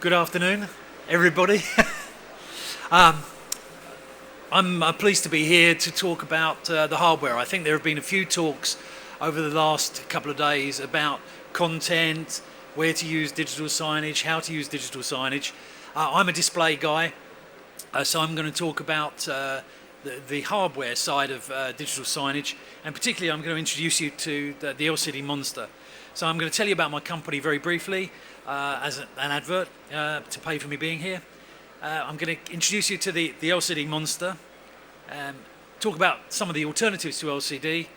Good afternoon, everybody. um, I'm pleased to be here to talk about the hardware. I think there have been a few talks over the last couple of days about content, where to use digital signage, how to use digital signage. I'm a display guy, so I'm going to talk about the hardware side of digital signage, and particularly I'm going to introduce you to the LCD Monster. So I'm going to tell you about my company very briefly as an advert to pay for me being here. I'm going to introduce you to the LCD Monster, talk about some of the alternatives to LCD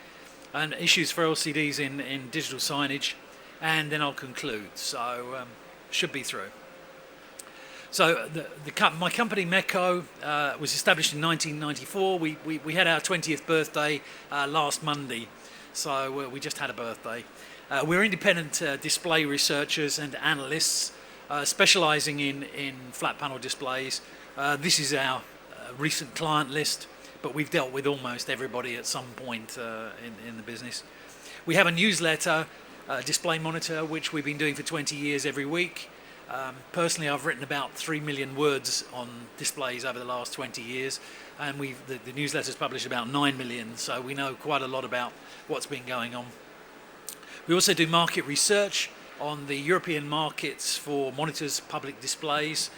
and issues for LCDs in digital signage, and then I'll conclude. So should be through. So my company Mecco was established in 1994. We had our 20th birthday last Monday, so we just had a birthday. We're independent display researchers and analysts specializing in flat panel displays. This is our recent client list, but we've dealt with almost everybody at some point in the business. We have a newsletter, Display Monitor, which we've been doing for 20 years every week. Personally, I've written about 3 million words on displays over the last 20 years, and the newsletter's published about 9 million, so we know quite a lot about what's been going on. We also do market research on the European markets for monitors, public displays.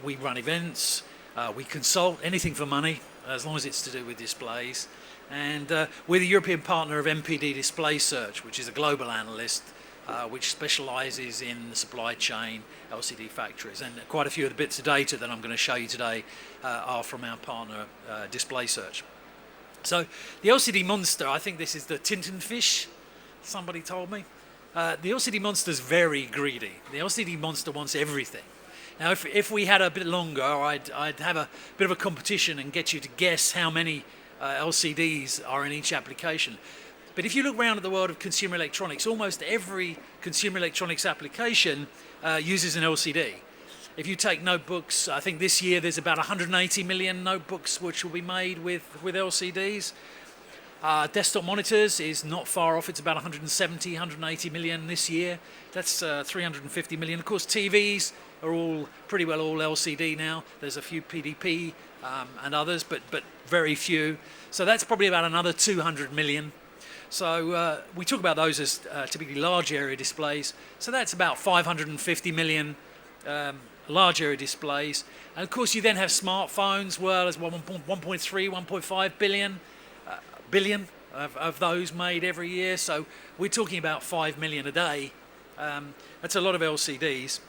We run events, we consult, anything for money, as long as it's to do with displays. And we're the European partner of MPD Display Search, which is a global analyst which specialises in the supply chain LCD factories. And quite a few of the bits of data that I'm going to show you today are from our partner Display Search. So the LCD Monster, I think this is the Tintenfish, somebody told me. The LCD Monster's very greedy. The LCD Monster wants everything. Now, if we had a bit longer, I'd have a bit of a competition and get you to guess how many LCDs are in each application. But if you look around at the world of consumer electronics, almost every consumer electronics application uses an LCD. If you take notebooks, I think this year there's about 180 million notebooks which will be made with LCDs. Desktop monitors is not far off. It's about 170, 180 million this year. That's 350 million. Of course, TVs are all pretty well all LCD now. There's a few PDP and others, but very few. So that's probably about another 200 million. So we talk about those as typically large area displays. So that's about 550 million large area displays. And of course, you then have smartphones, well, as 1.3, 1.5 billion of those made every year. So we're talking about 5 million a day. That's a lot of LCDs.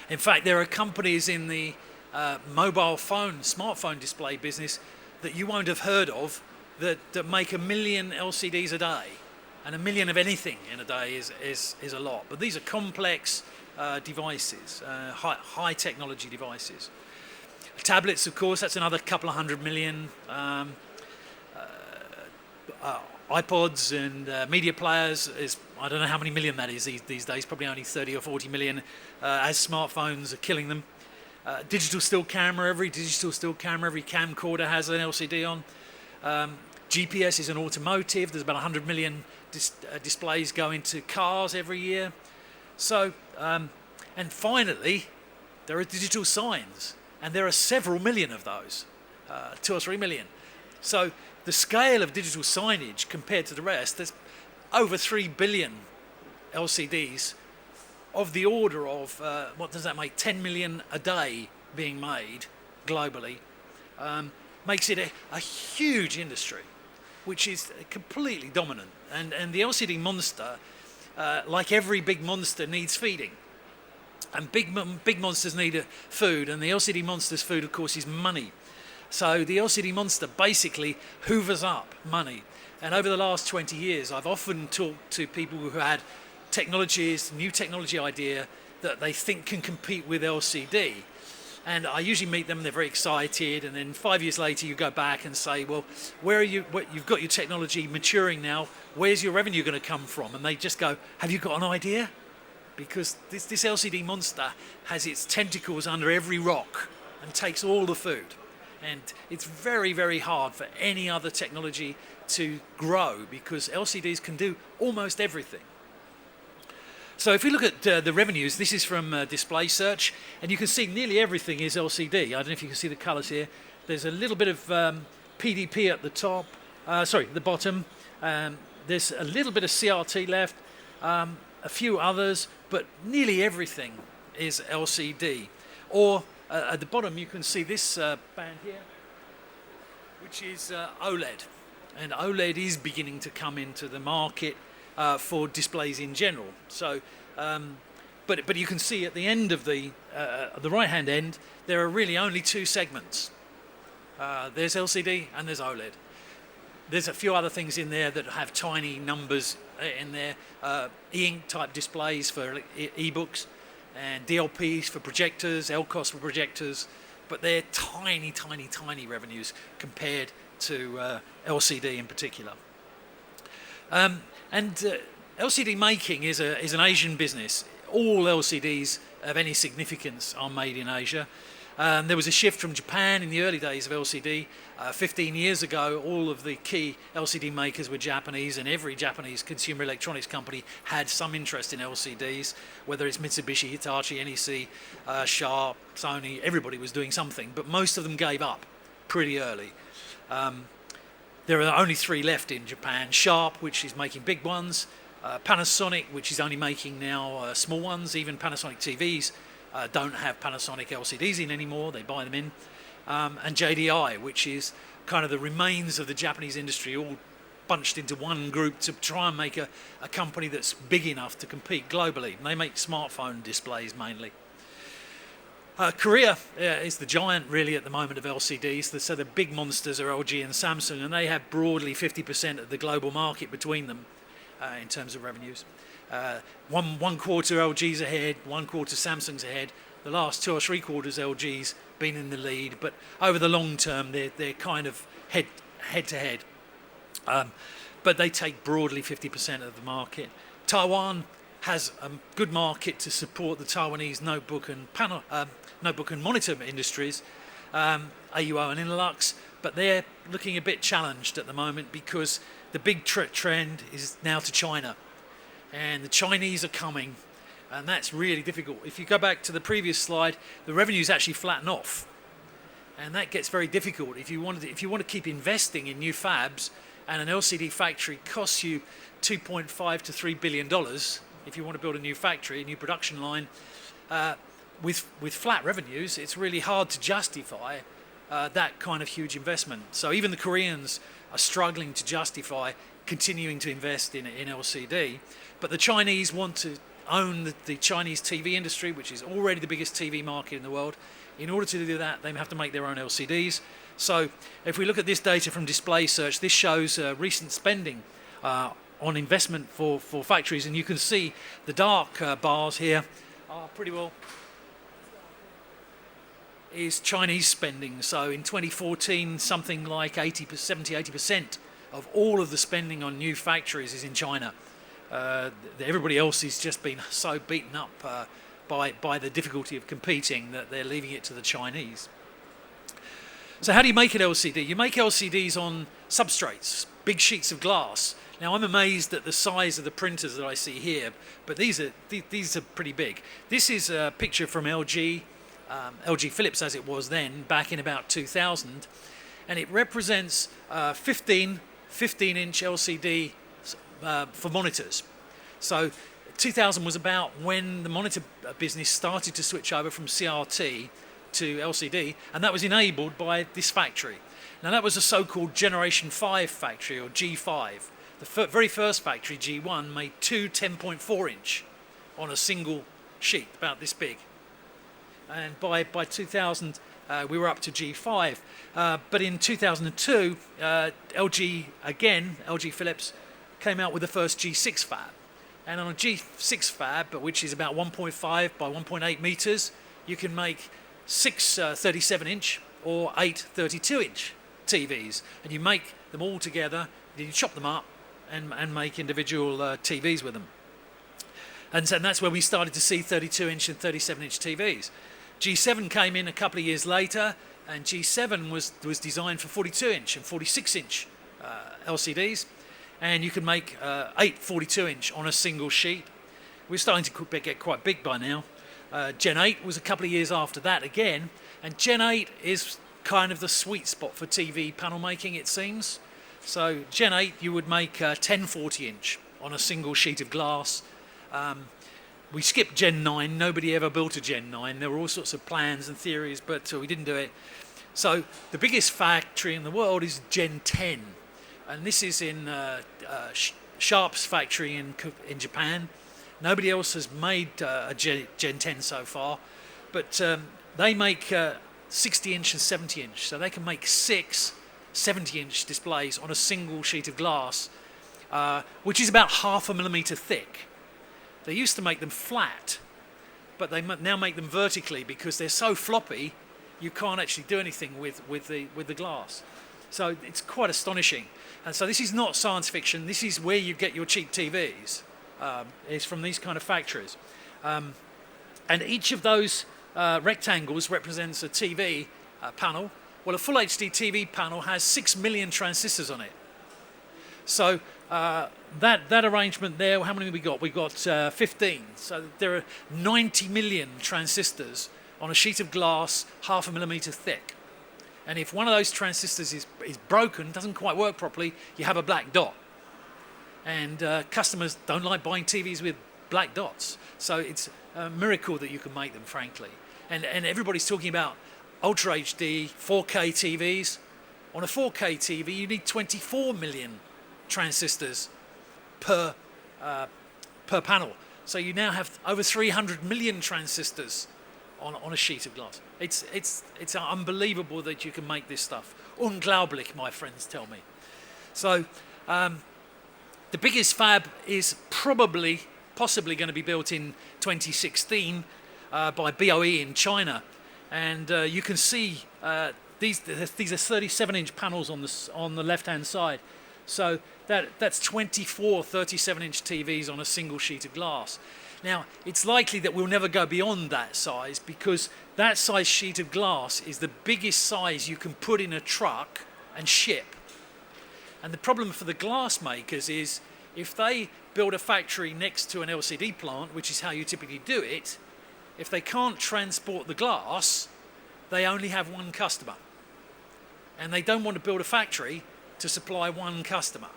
In fact, there are companies in the smartphone display business that you won't have heard of that make 1 million LCDs a day. And 1 million of anything in a day is a lot. But these are complex devices, high technology devices. Tablets, of course, that's another couple of 100 million. iPods and media players is, I don't know how many million that is these days, probably only 30 or 40 million as smartphones are killing them. Digital still camera, every camcorder has an LCD on. GPS is an automotive. There's about 100 million displays go into cars every year. So, and finally, there are digital signs, and there are several million of those, 2 or 3 million. So the scale of digital signage compared to the rest, there's over 3 billion LCDs of the order of, what does that make, 10 million a day being made globally, makes it a huge industry, which is completely dominant. And the LCD Monster, like every big monster, needs feeding. And big monsters need food, and the LCD Monster's food, of course, is money. So the LCD Monster basically hoovers up money. And over the last 20 years, I've often talked to people who had new technology idea that they think can compete with LCD. And I usually meet them, they're very excited, and then 5 years later you go back and say, well, where are you, you've got your technology maturing now, where's your revenue going to come from? And they just go, have you got an idea? Because this LCD Monster has its tentacles under every rock and takes all the food. And it's very, very hard for any other technology to grow because LCDs can do almost everything. So if we look at the revenues, this is from Display Search, and you can see nearly everything is LCD. I don't know if you can see the colours here. There's a little bit of PDP at the top, the bottom. There's a little bit of CRT left, a few others, but nearly everything is LCD. Or at the bottom you can see this band here, which is OLED. And OLED is beginning to come into the market for displays in general. So, but you can see at the end of the right-hand end, there are really only two segments. There's LCD and there's OLED. There's a few other things in there that have tiny numbers in there, e-ink type displays for e-books, and DLPs for projectors, LCOS for projectors, but they're tiny, tiny, tiny revenues compared to LCD in particular. LCD making is an Asian business. All LCDs of any significance are made in Asia. There was a shift from Japan in the early days of LCD. 15 years ago, all of the key LCD makers were Japanese, and every Japanese consumer electronics company had some interest in LCDs, whether it's Mitsubishi, Hitachi, NEC, Sharp, Sony. Everybody was doing something, but most of them gave up pretty early. There are only three left in Japan. Sharp, which is making big ones, Panasonic, which is only making now small ones. Even Panasonic TVs don't have Panasonic LCDs in anymore, they buy them in. And JDI, which is kind of the remains of the Japanese industry, all bunched into one group to try and make a company that's big enough to compete globally. And they make smartphone displays mainly. Korea is the giant really at the moment of LCDs. So the big monsters are LG and Samsung, and they have broadly 50% of the global market between them in terms of revenues. One quarter LG's ahead, one quarter Samsung's ahead. The last 2 or 3 quarters LG's been in the lead, but over the long term they're kind of head to head. But they take broadly 50% of the market. Taiwan has a good market to support the Taiwanese notebook and monitor industries, AUO and Innolux, but they're looking a bit challenged at the moment because the big trend is now to China, and the Chinese are coming, and that's really difficult. If you go back to the previous slide, the revenues actually flatten off, and that gets very difficult. If you want to keep investing in new fabs, and an LCD factory costs you $2.5 to $3 billion. If you want to build a new factory, a new production line, with flat revenues, it's really hard to justify that kind of huge investment. So even the Koreans are struggling to justify continuing to invest in LCD, but the Chinese want to own the Chinese TV industry, which is already the biggest TV market in the world. In order to do that, they have to make their own LCDs. So if we look at this data from Display Search, this shows recent spending on investment for factories, and you can see the dark bars here are pretty well is Chinese spending. So in 2014, something like 70-80% of all of the spending on new factories is in China. Everybody else has just been so beaten up by the difficulty of competing that they're leaving it to the Chinese. So how do you make an LCD? You make LCDs on substrates, big sheets of glass. Now I'm amazed at the size of the printers that I see here, but these are pretty big. This is a picture from LG Philips as it was then, back in about 2000, and it represents 15-inch LCD for monitors. So 2000 was about when the monitor business started to switch over from CRT to LCD, and that was enabled by this factory. Now that was a so-called Generation 5 factory, or G5. The very first factory, G1, made two 10.4-inch on a single sheet, about this big. And by 2000, we were up to G5. But in 2002, LG Philips, came out with the first G6 fab. And on a G6 fab, which is about 1.5 by 1.8 meters, you can make 6 37-inch or 8 32-inch TVs. And you make them all together, you chop them up, and make individual TVs with them. And that's where we started to see 32-inch and 37-inch TVs. G7 came in a couple of years later, and G7 was designed for 42-inch and 46-inch LCDs, and you could make 8 42-inch on a single sheet. we're starting to get quite big by now. Gen 8 was a couple of years after that again, and Gen 8 is kind of the sweet spot for TV panel making, it seems. So Gen 8, you would make 1040 inch on a single sheet of glass. We skipped Gen 9. Nobody ever built a Gen 9. There were all sorts of plans and theories, but we didn't do it. So the biggest factory in the world is Gen 10, and this is in Sharp's factory in Japan. Nobody else has made a Gen 10 so far, but they make 60 inch and 70 inch, so they can make 6 70-inch displays on a single sheet of glass, which is about 0.5 millimeter thick. They used to make them flat, but they now make them vertically because they're so floppy you can't actually do anything with the glass. So it's quite astonishing. And so this is not science fiction. This is where you get your cheap TVs. Is from these kind of factories. And each of those rectangles represents a TV panel. Well, a full HD TV panel has 6 million transistors on it. So that arrangement there, how many have we got? We've got 15. So there are 90 million transistors on a sheet of glass 0.5 millimeter thick. And if one of those transistors is broken, doesn't quite work properly, you have a black dot. And customers don't like buying TVs with black dots. So it's a miracle that you can make them, frankly. And everybody's talking about Ultra HD, 4K TVs. On a 4K TV, you need 24 million transistors per panel. So you now have over 300 million transistors on a sheet of glass. It's unbelievable that you can make this stuff. Unglaublich, my friends tell me. So the biggest fab is possibly going to be built in 2016 by BOE in China, and you can see these are 37-inch panels on the left-hand side. So that's 24 37-inch TVs on a single sheet of glass. Now, it's likely that we'll never go beyond that size because that size sheet of glass is the biggest size you can put in a truck and ship. And the problem for the glass makers is if they build a factory next to an LCD plant, which is how you typically do it, if they can't transport the glass, they only have one customer. And they don't want to build a factory to supply one customer.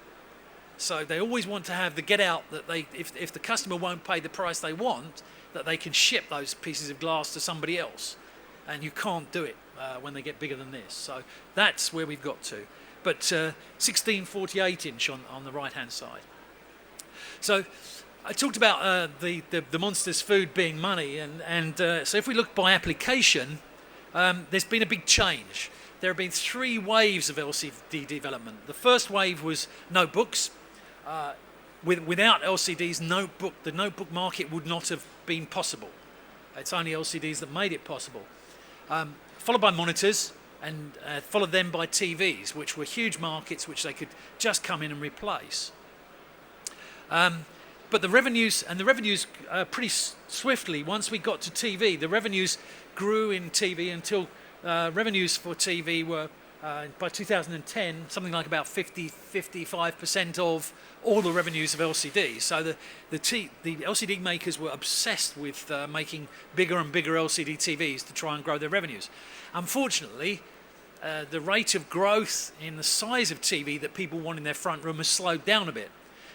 So they always want to have the get out that if the customer won't pay the price they want, that they can ship those pieces of glass to somebody else. And you can't do it when they get bigger than this. So that's where we've got to. But 1648 inch on the right hand side. So I talked about the monster's food being money, and so if we look by application, there's been a big change. There have been 3 waves of LCD development. The first wave was notebooks. Without LCDs, the notebook market would not have been possible. It's only LCDs that made it possible. Followed by monitors, and followed them by TVs, which were huge markets which they could just come in and replace. But the revenues pretty swiftly, once we got to TV, the revenues grew in TV until revenues for TV were, by 2010, something like about 55% of all the revenues of LCD. So the LCD makers were obsessed with making bigger and bigger LCD TVs to try and grow their revenues. Unfortunately, the rate of growth in the size of TV that people want in their front room has slowed down a bit.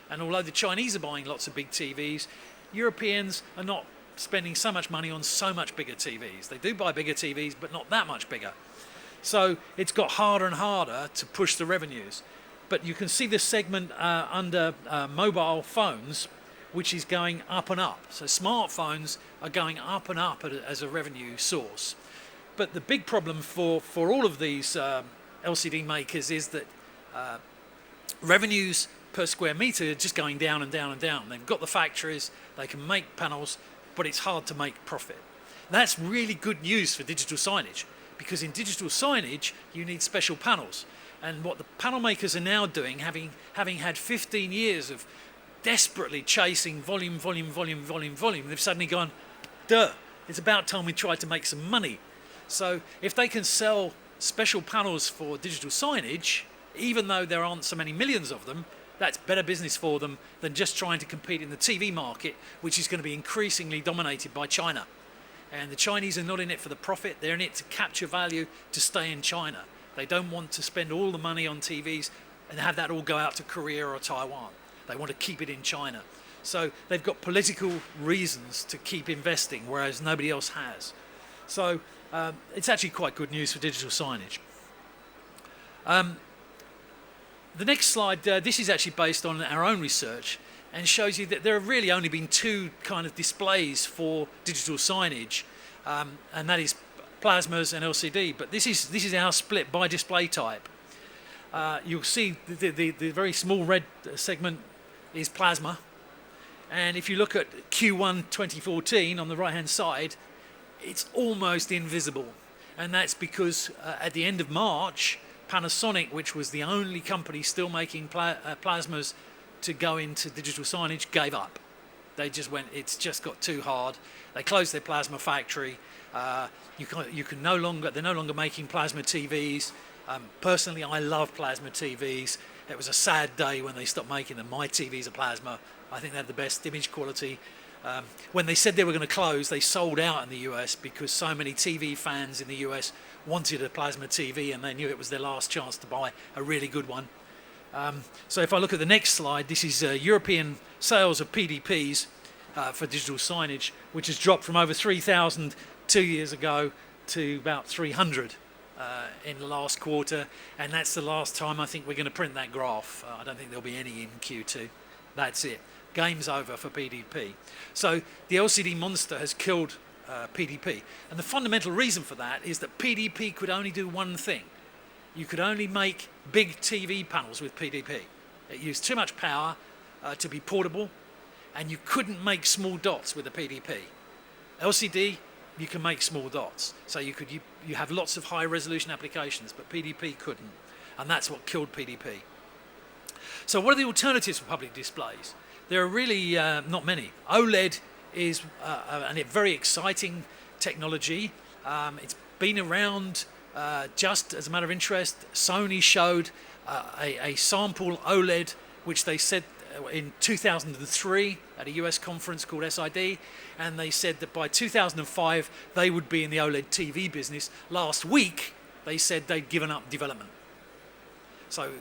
And although the Chinese are buying lots of big TVs, Europeans are not spending so much money on so much bigger TVs. They do buy bigger TVs, but not that much bigger. So it's got harder and harder to push the revenues. But you can see this segment under mobile phones, which is going up and up. So smartphones are going up and up as a revenue source. But the big problem for all of these LCD makers is that revenues per square meter are just going down and down and down. They've got the factories, they can make panels, but it's hard to make profit. That's really good news for digital signage, because in digital signage you need special panels. And what the panel makers are now doing, having had 15 years of desperately chasing volume, they've suddenly gone, duh, it's about time we tried to make some money. So if they can sell special panels for digital signage, even though there aren't so many millions of them, That's better business for them than just trying to compete in the TV market, which is going to be increasingly dominated by China. And the Chinese are not in it for the profit, they're in it to capture value to stay in China. They don't want to spend all the money on TVs and have that all go out to Korea or Taiwan. They want to keep it in China. So they've got political reasons to keep investing, whereas nobody else has. So it's actually quite good news for digital signage. The next slide, this is actually based on our own research and shows you that there have really only been two kind of displays for digital signage, and that is plasmas and LCD. But this is our split by display type. You'll see the very small red segment is plasma, and if you look at Q1 2014 on the right hand side, it's almost invisible, and that's because at the end of March, Panasonic, which was the only company still making plasmas to go into digital signage, gave up. They just went, it's just got too hard. They closed their plasma factory. They're no longer making plasma TVs. Personally, I love plasma TVs. It was a sad day when they stopped making them. My TVs are plasma. I think they have the best image quality. When they said they were going to close, they sold out in the US because so many TV fans in the US wanted a plasma TV and they knew it was their last chance to buy a really good one. So if I look at the next slide, this is European sales of PDPs for digital signage, which has dropped from over 3,000 2 years ago to about 300 in the last quarter, and that's the last time I think we're going to print that graph. I don't think there'll be any in Q2. That's it. Game's over for PDP. So the LCD monster has killed PDP, and the fundamental reason for that is that PDP could only do one thing. You could only make big TV panels with PDP. It used too much power to be portable, and you couldn't make small dots with a PDP. LCD, you can make small dots, so you have lots of high resolution applications, but PDP couldn't, and that's what killed PDP. So what are the alternatives for public displays? There are really not many. OLED is a very exciting technology. It's been around just as a matter of interest. Sony showed a sample OLED, which they said in 2003 at a US conference called SID, and they said that by 2005 they would be in the OLED TV business. Last week they said they'd given up development. So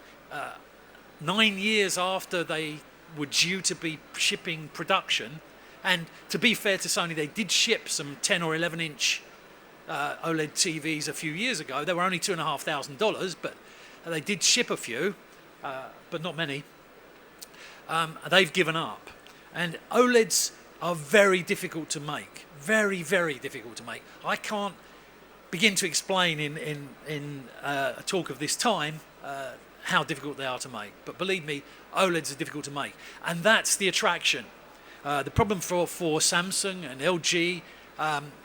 9 years after they were due to be shipping production, and to be fair to Sony, they did ship some 10 or 11 inch OLED TVs a few years ago. They were only $2,500, but they did ship a few, but not many. They've given up, and OLEDs are very difficult to make, very, very difficult to make. I can't begin to explain in a talk of this time how difficult they are to make, but believe me, OLEDs are difficult to make, and that's the attraction. The problem for Samsung and LG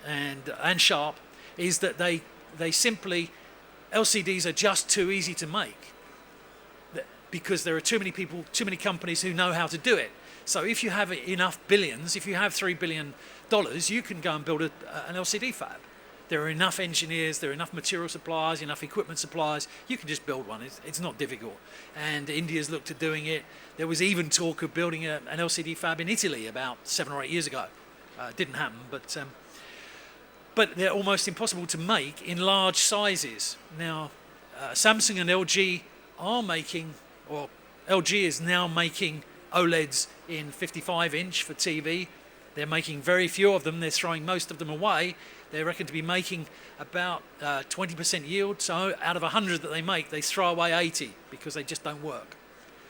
and Sharp is that they simply, LCDs are just too easy to make, because there are too many people, too many companies who know how to do it. So if you have enough billions, if you have $3 billion, you can go and build an LCD fab. There are enough engineers, there are enough material suppliers, enough equipment suppliers. You can just build one. It's not difficult. And India's looked at doing it. There was even talk of building an LCD fab in Italy about 7 or 8 years ago. Didn't happen, but they're almost impossible to make in large sizes. Now, Samsung and LG are making, or LG is now making OLEDs in 55 inch for TV. They're making very few of them. They're throwing most of them away. They reckon to be making about 20% yield. So out of 100 that they make, they throw away 80 because they just don't work.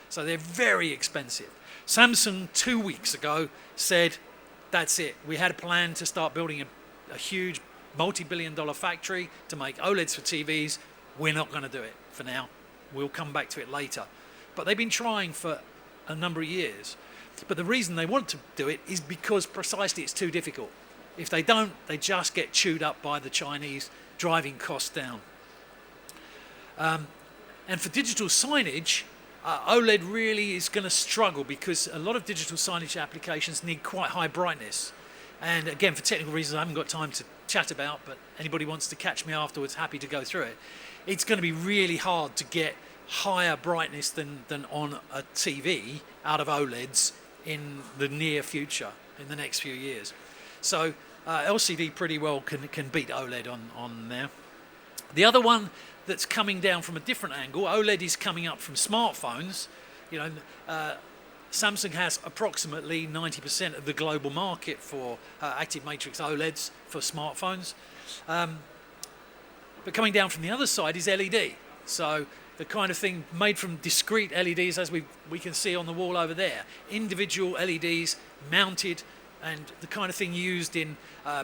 So they're very expensive. Samsung 2 weeks ago said, that's it. We had a plan to start building a huge multi-billion-dollar factory to make OLEDs for TVs. We're not going to do it for now. We'll come back to it later. But they've been trying for a number of years. But the reason they want to do it is because precisely it's too difficult. If they don't, they just get chewed up by the Chinese, driving costs down. And for digital signage, OLED really is going to struggle because a lot of digital signage applications need quite high brightness. And again, for technical reasons, I haven't got time to chat about, but anybody wants to catch me afterwards, happy to go through it. It's going to be really hard to get higher brightness than on a TV out of OLEDs in the near future, in the next few years. So LCD pretty well can beat OLED on there. The other one that's coming down from a different angle, OLED is coming up from smartphones. You know, Samsung has approximately 90% of the global market for active matrix OLEDs for smartphones. But coming down from the other side is LED. So the kind of thing made from discrete LEDs, as we can see on the wall over there. Individual LEDs mounted, and the kind of thing used in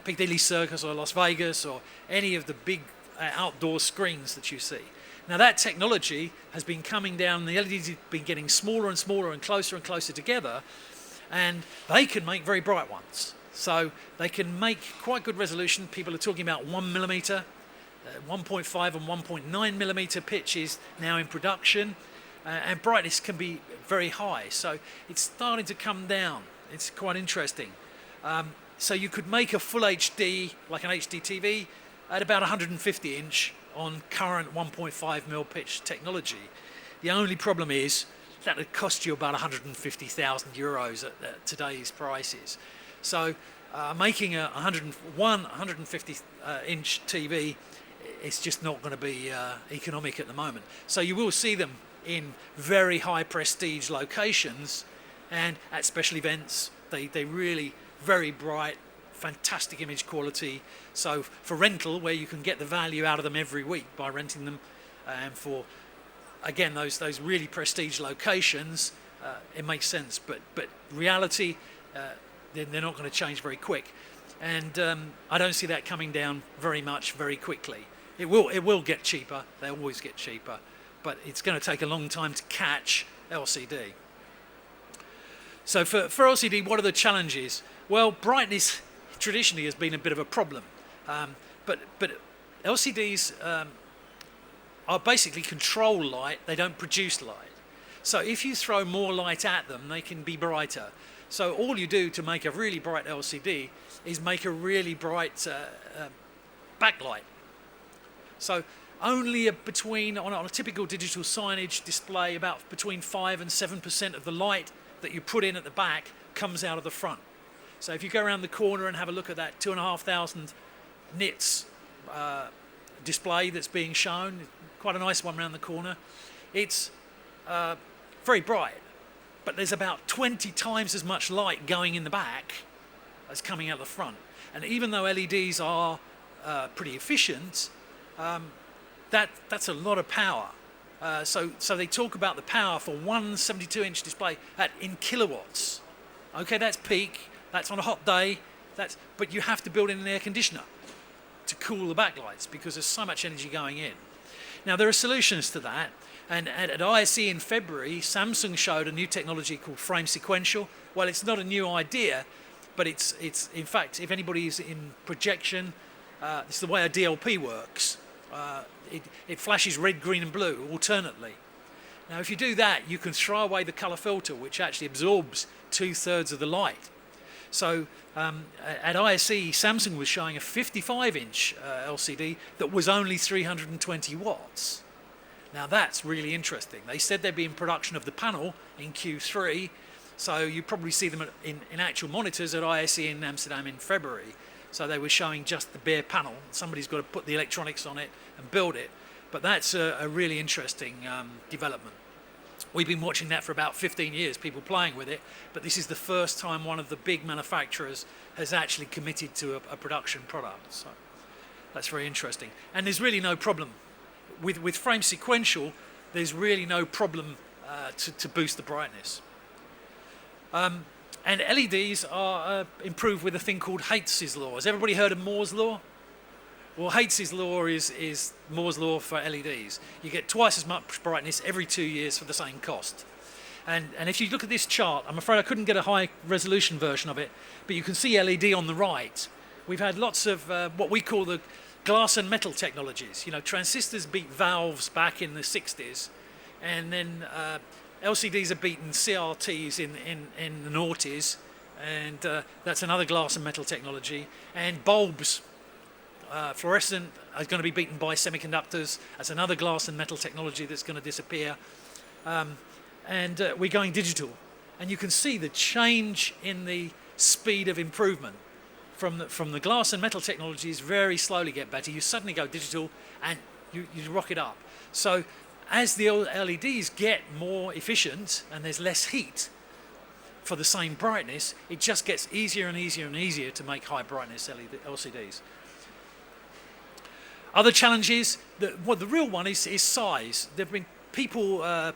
Piccadilly Circus or Las Vegas or any of the big outdoor screens that you see. Now that technology has been coming down, the LEDs have been getting smaller and smaller and closer together, and they can make very bright ones. So they can make quite good resolution. People are talking about 1mm, 1.5 and 1.9 millimeter pitches now in production, and brightness can be very high. So it's starting to come down. It's quite interesting. So you could make a full HD, like an HD TV, at about 150 inch on current 1.5mm pitch technology. The only problem is that would cost you about 150,000 euros at today's prices. So making a 150 inch TV, it's just not going to be economic at the moment. So you will see them in very high prestige locations and at special events. They really very bright, fantastic image quality. So for rental, where you can get the value out of them every week by renting them, and for again those really prestige locations, it makes sense. But reality, they're not going to change very quick, and I don't see that coming down very much very quickly. It will get cheaper. They always get cheaper, but it's going to take a long time to catch LCD. So for LCD, what are the challenges? Well, brightness traditionally has been a bit of a problem, but LCDs are basically control light. They don't produce light. So if you throw more light at them, they can be brighter. So all you do to make a really bright LCD is make a really bright backlight. So only on a typical digital signage display, about between 5 and 7% of the light that you put in at the back comes out of the front. So if you go around the corner and have a look at that 2,500 nits display that's being shown, quite a nice one around the corner, it's very bright, but there's about 20 times as much light going in the back as coming out the front. And even though LEDs are pretty efficient, that's a lot of power. So they talk about the power for one 72-inch display in kilowatts. Okay, that's peak. That's on a hot day. But you have to build in an air conditioner to cool the backlights because there's so much energy going in. Now there are solutions to that, and at ISE in February, Samsung showed a new technology called frame sequential. Well, it's not a new idea, but it's in fact, if anybody's in projection, it's the way a DLP works. It flashes red, green and blue alternately. Now if you do that, you can throw away the color filter, which actually absorbs 2/3 of the light. So at ISE, Samsung was showing a 55-inch LCD that was only 320 watts. Now that's really interesting. They said they'd be in production of the panel in Q3, so you probably see them in actual monitors at ISE in Amsterdam in February. So they were showing just the bare panel. Somebody's got to put the electronics on it and build it. But that's a really interesting development. We've been watching that for about 15 years, people playing with it, but this is the first time one of the big manufacturers has actually committed to a production product. So that's very interesting. And there's really no problem. With frame sequential, there's really no problem to boost the brightness. And LEDs are improved with a thing called Haitz's law. Has everybody heard of Moore's law? Well, Haitz's law is Moore's law for LEDs. You get twice as much brightness every 2 years for the same cost. And if you look at this chart, I'm afraid I couldn't get a high resolution version of it, but you can see LED on the right. We've had lots of what we call the glass and metal technologies. You know, transistors beat valves back in the 60s, and then LCDs are beaten CRTs in the noughties, and that's another glass and metal technology. And bulbs fluorescent is going to be beaten by semiconductors. That's another glass and metal technology that's going to disappear. And we're going digital. And you can see the change in the speed of improvement from the glass and metal technologies very slowly get better. You suddenly go digital and you rocket up. So as the LEDs get more efficient and there's less heat for the same brightness, it just gets easier and easier and easier to make high brightness LCDs. Other challenges, the real one is size. There have been people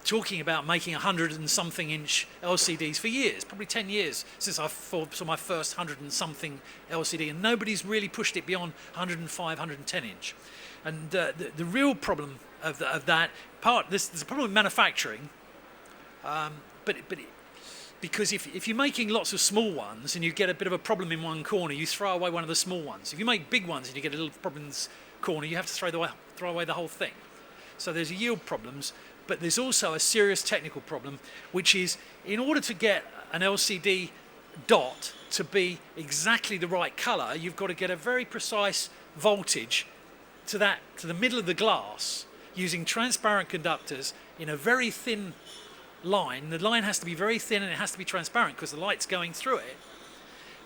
talking about making 100 and something inch LCDs for years, probably 10 years since I saw my first 100 and something LCD, and nobody's really pushed it beyond 105, 110 inch. And the real problem of that part, there's a problem with manufacturing, because if you're making lots of small ones and you get a bit of a problem in one corner, you throw away one of the small ones. If you make big ones and you get a little problem in this corner, you have to throw away the whole thing. So there's yield problems, but there's also a serious technical problem, which is in order to get an LCD dot to be exactly the right color, you've got to get a very precise voltage to the middle of the glass using transparent conductors in a very thin line. The line has to be very thin and it has to be transparent because the light's going through it.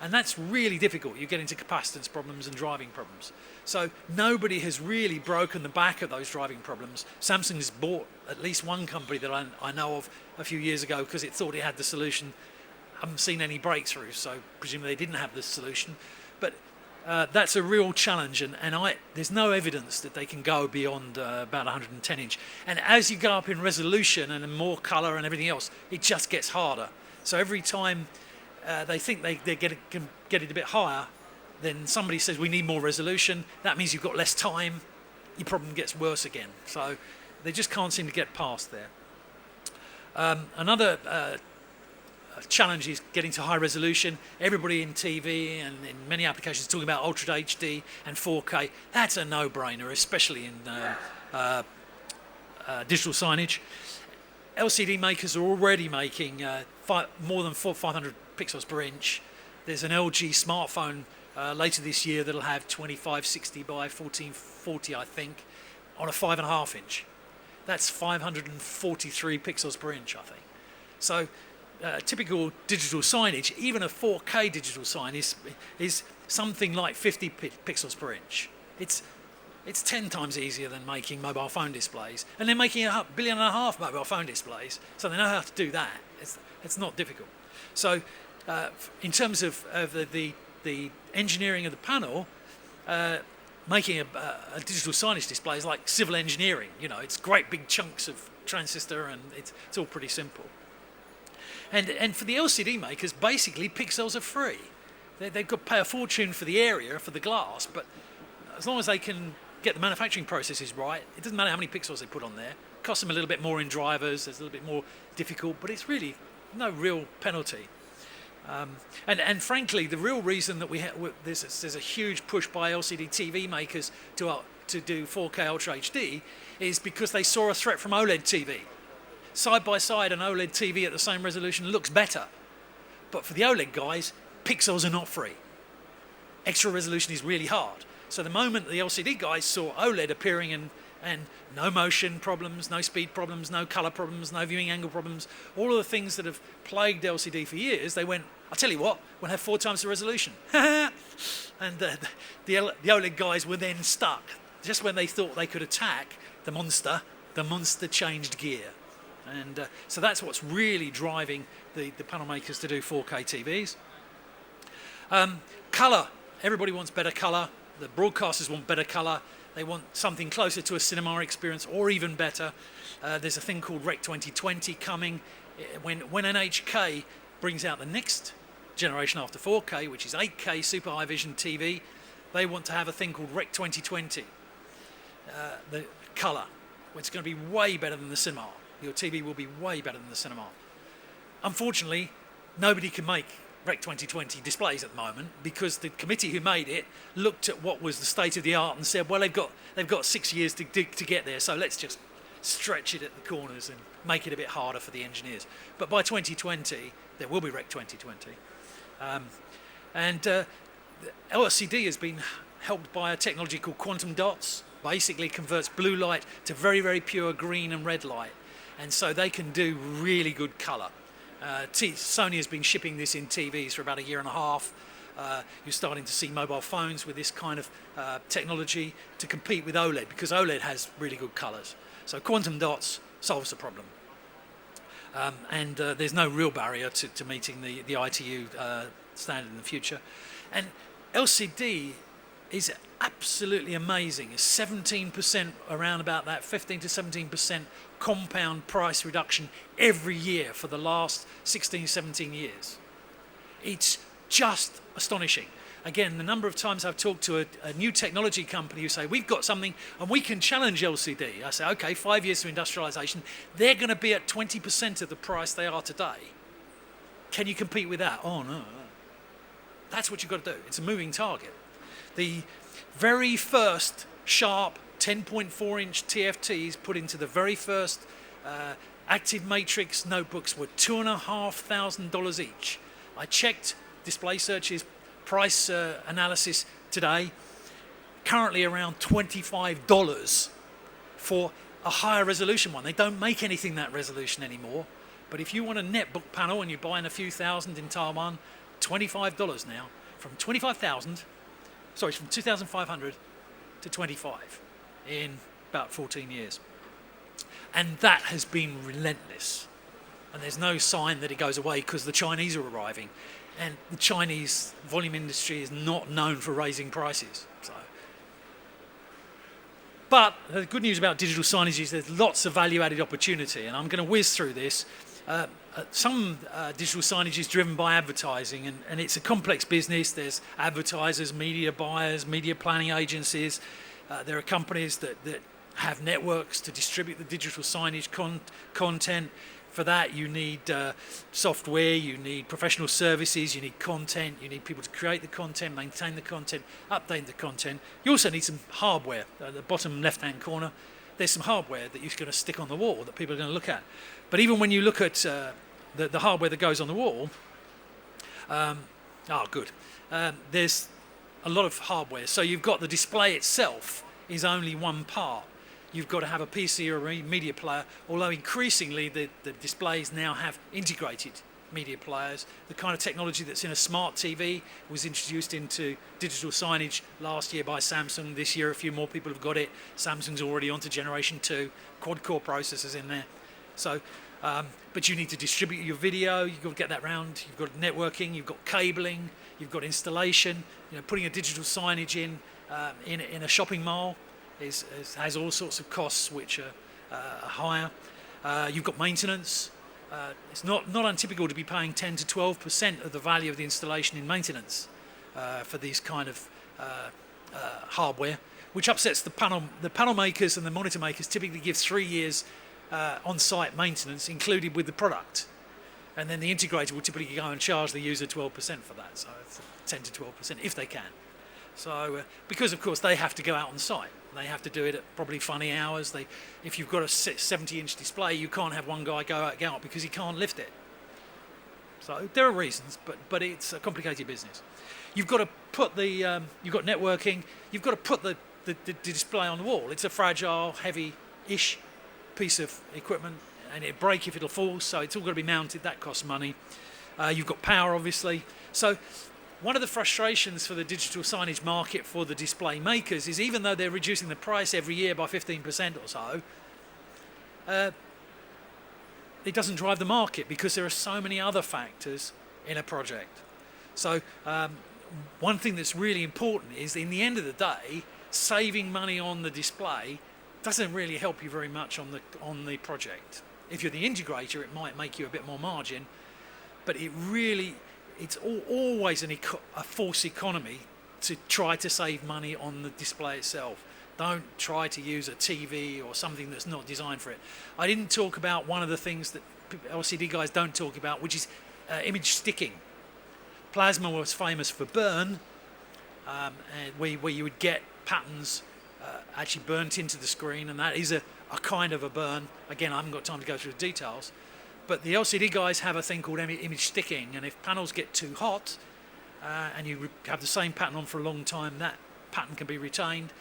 And that's really difficult. You get into capacitance problems and driving problems. So nobody has really broken the back of those driving problems. Samsung's bought at least one company that I know of a few years ago because it thought it had the solution. I haven't seen any breakthroughs, so presumably they didn't have the solution. But that's a real challenge, and there's no evidence that they can go beyond about 110 inch. And as you go up in resolution and more color and everything else, it just gets harder. So every time they think they can get it a bit higher, then somebody says we need more resolution. That means you've got less time. Your problem gets worse again. So they just can't seem to get past there. Another challenge is getting to high resolution. Everybody in TV and in many applications is talking about Ultra HD and 4K. That's a no-brainer, especially in digital signage. LCD makers are already making more than 500 pixels per inch. There's an LG smartphone later this year that'll have 2560 by 1440, I think, on a 5.5 inch. That's 543 pixels per inch, I think. So typical digital signage, even a 4K digital sign is something like 50 pixels per inch. It's 10 times easier than making mobile phone displays, and they're making 1.5 billion mobile phone displays, so they know how to do that. It's not difficult. So in terms of the engineering of the panel, making a digital signage display is like civil engineering. You know, it's great big chunks of transistor, and it's all pretty simple. And for the LCD makers, basically pixels are free. They've got to pay a fortune for the area, for the glass, but as long as they can get the manufacturing processes right, it doesn't matter how many pixels they put on there. It costs them a little bit more in drivers, it's a little bit more difficult, but it's really no real penalty. And frankly, the real reason that there's a huge push by LCD TV makers to do 4K Ultra HD is because they saw a threat from OLED TV. Side by side, an OLED TV at the same resolution looks better. But for the OLED guys, pixels are not free. Extra resolution is really hard. So the moment the LCD guys saw OLED appearing and no motion problems, no speed problems, no color problems, no viewing angle problems, all of the things that have plagued LCD for years, they went, I'll tell you what, we'll have 4 times the resolution. And the OLED guys were then stuck. Just when they thought they could attack the monster changed gear. And so that's what's really driving the panel makers to do 4K TVs. Color. Everybody wants better color. The broadcasters want better color. They want something closer to a cinema experience or even better. There's a thing called Rec 2020 coming. When NHK brings out the next generation after 4K, which is 8K Super High Vision TV, they want to have a thing called Rec 2020. The color. It's going to be way better than the cinema. Your TV will be way better than the cinema. Unfortunately, nobody can make Rec 2020 displays at the moment because the committee who made it looked at what was the state of the art and said, well, they've got 6 years to get there, so let's just stretch it at the corners and make it a bit harder for the engineers. But by 2020, there will be Rec 2020. And LCD has been helped by a technology called quantum dots. Basically converts blue light to very, very pure green and red light. And so they can do really good colour. Sony has been shipping this in TVs for about a year and a half. You're starting to see mobile phones with this kind of technology to compete with OLED, because OLED has really good colours. So quantum dots solves the problem. And there's no real barrier to meeting the ITU standard in the future. And LCD is absolutely amazing. It's 17%, around about that, 15 to 17% compound price reduction every year for the last 16, 17 years. It's just astonishing. Again, the number of times I've talked to a new technology company who say, we've got something and we can challenge LCD. I say, okay, 5 years to industrialization, they're going to be at 20% of the price they are today. Can you compete with that? Oh, no. That's what you've got to do. It's a moving target. The very first sharp 10.4-inch TFTs put into the very first active matrix notebooks were $2,500 each. I checked Display Search's price analysis today, currently around $25 for a higher resolution one. They don't make anything that resolution anymore, but if you want a netbook panel and you're buying a few thousand in Taiwan, $25 now, from 2,500 to 25 in about 14 years. And that has been relentless. And there's no sign that it goes away, because the Chinese are arriving. And the Chinese volume industry is not known for raising prices. But the good news about digital signage is there's lots of value-added opportunity, and I'm going to whiz through this. Some digital signage is driven by advertising, and it's a complex business. There's advertisers, media buyers, media planning agencies. There are companies that have networks to distribute the digital signage content. For that, you need software, you need professional services, you need content, you need people to create the content, maintain the content, update the content. You also need some hardware. At the bottom left-hand corner, there's some hardware that you're going to stick on the wall that people are going to look at. But even when you look at the hardware that goes on the wall, there's a lot of hardware. So you've got the display itself is only one part. You've got to have a PC or a media player, although increasingly the displays now have integrated media players. The kind of technology that's in a smart TV was introduced into digital signage last year by Samsung. This year a few more people have got it. Samsung's already onto generation 2, quad-core processors in there. So, but you need to distribute your video, you've got to get that round, you've got networking, you've got cabling, you've got installation. Putting a digital signage in a shopping mall has all sorts of costs which are higher. You've got maintenance. It's not untypical to be paying 10 to 12% of the value of the installation in maintenance for these kind of hardware, which upsets the panel makers and the monitor makers. Typically give 3 years on-site maintenance included with the product, and then the integrator will typically go and charge the user 12% for that, so it's 10 to 12% if they can. So because of course they have to go out on site. They have to do it at probably funny hours. If you've got a 70-inch display, you can't have one guy go out because he can't lift it. So there are reasons, but it's a complicated business. You've got to put you've got networking. You've got to put the display on the wall. It's a fragile, heavy-ish piece of equipment, and it'll break if it'll fall. So it's all got to be mounted. That costs money. You've got power, obviously. So one of the frustrations for the digital signage market for the display makers is, even though they're reducing the price every year by 15% or so, it doesn't drive the market because there are so many other factors in a project. So one thing that's really important is, in the end of the day, saving money on the display doesn't really help you very much on the project. If you're the integrator, it might make you a bit more margin, but it's always a false economy to try to save money on the display itself. Don't try to use a TV or something that's not designed for it. I didn't talk about one of the things that LCD guys don't talk about, which is image sticking. Plasma was famous for burn, where you would get patterns actually burnt into the screen, and that is a kind of a burn. Again, I haven't got time to go through the details. But the LCD guys have a thing called image sticking, and if panels get too hot and you have the same pattern on for a long time, that pattern can be retained.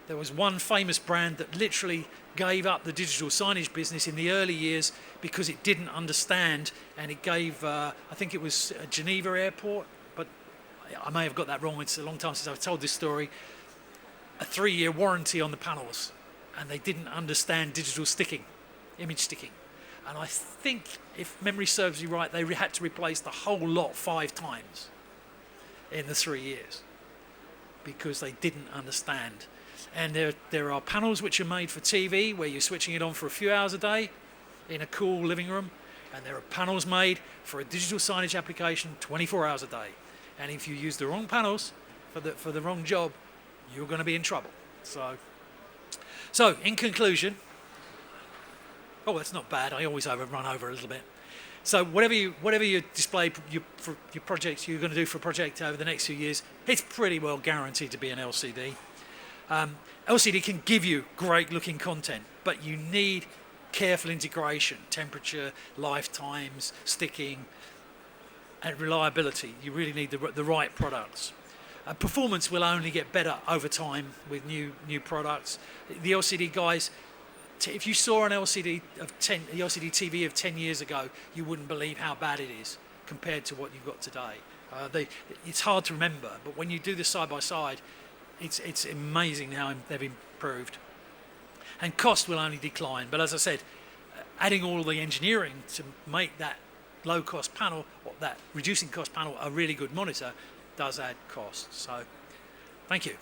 There was one famous brand that literally gave up the digital signage business in the early years because it didn't understand, and it gave, I think it was Geneva Airport, but I may have got that wrong. It's a long time since I've told this story. A 3-year warranty on the panels, and they didn't understand digital sticking, image sticking. And I think, if memory serves me right, they had to replace the whole lot 5 times in the 3 years because they didn't understand. And there are panels which are made for TV where you're switching it on for a few hours a day in a cool living room, and there are panels made for a digital signage application 24 hours a day. And if you use the wrong panels for the wrong job, you're going to be in trouble. So in conclusion, oh, that's not bad. I always run over a little bit. So whatever you display for your projects you're going to do for a project over the next few years, it's pretty well guaranteed to be an LCD. LCD can give you great looking content, but you need careful integration, temperature, lifetimes, sticking, and reliability. You really need the right products. Performance will only get better over time with new products. The LCD guys, if you saw an LCD TV of 10 years ago, you wouldn't believe how bad it is compared to what you've got today. It's hard to remember, but when you do this side by side, it's amazing how they've improved. And cost will only decline. But as I said, adding all the engineering to make that low-cost panel, or that reducing cost panel, a really good monitor, does add cost. So, thank you.